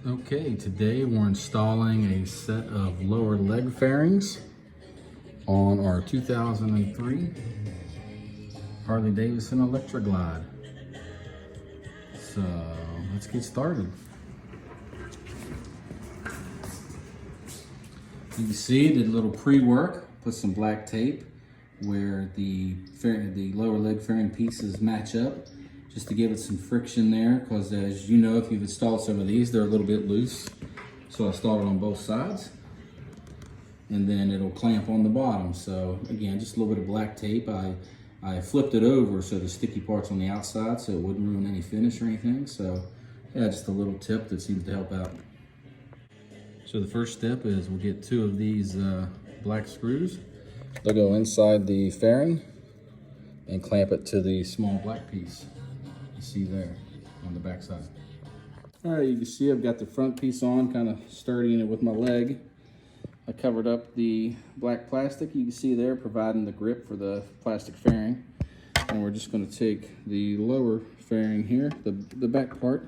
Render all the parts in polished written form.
Okay, today we're installing a set of lower leg fairings on our 2003 Harley Davidson Electra Glide. So let's get started. You can see did a little pre-work, put some black tape where the lower leg fairing pieces match up, just to give it some friction there, because as you know, if you've installed some of these, they're a little bit loose. So I installed it on both sides, and then it'll clamp on the bottom. So again, just a little bit of black tape. I flipped it over so the sticky part's on the outside so it wouldn't ruin any finish or anything. So yeah, just a little tip that seems to help out. So the first step is we'll get two of these black screws. They'll go inside the fairing and clamp it to the small black piece you see there on the back side. All right, you can see I've got the front piece on, kind of sturdying it with my leg. I covered up the black plastic you can see there, providing the grip for the plastic fairing. And we're just going to take the lower fairing here, the back part,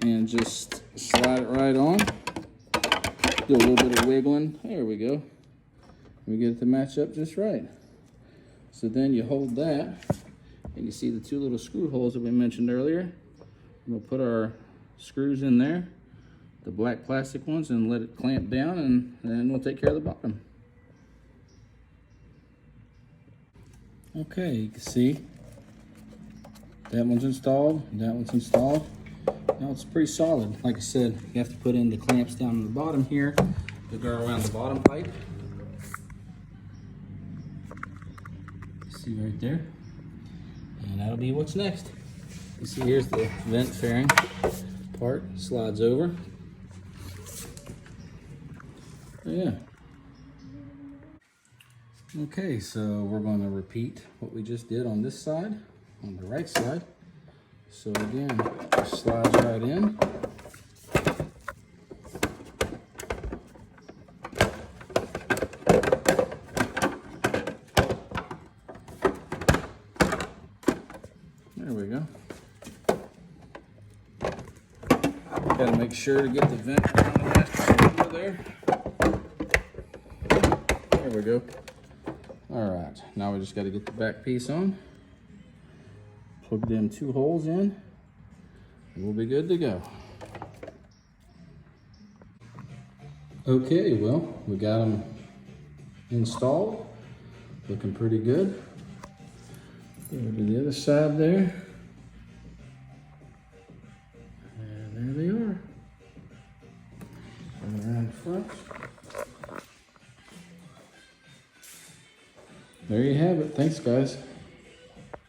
and just slide it right on. Do a little bit of wiggling. There we go. We get it to match up just right. So then you hold that, and you see the two little screw holes that we mentioned earlier. We'll put our screws in there, the black plastic ones, and let it clamp down, and then we'll take care of the bottom. Okay, you can see that one's installed, that one's installed. Now it's pretty solid. Like I said, you have to put in the clamps down on the bottom here to go around the bottom pipe. See right there, and that'll be what's next. You see here's the vent fairing part, slides over. So yeah. Okay, so we're going to repeat what we just did on this side, on the right side. So again, it slides right in. There we go. Got to make sure to get the vent on the left over there. There we go. All right, now we just got to get the back piece on. Plug them two holes in, and we'll be good to go. Okay, well, we got them installed. Looking pretty good. Go to the other side there. And there they are. Turn around the front. There you have it. Thanks, guys.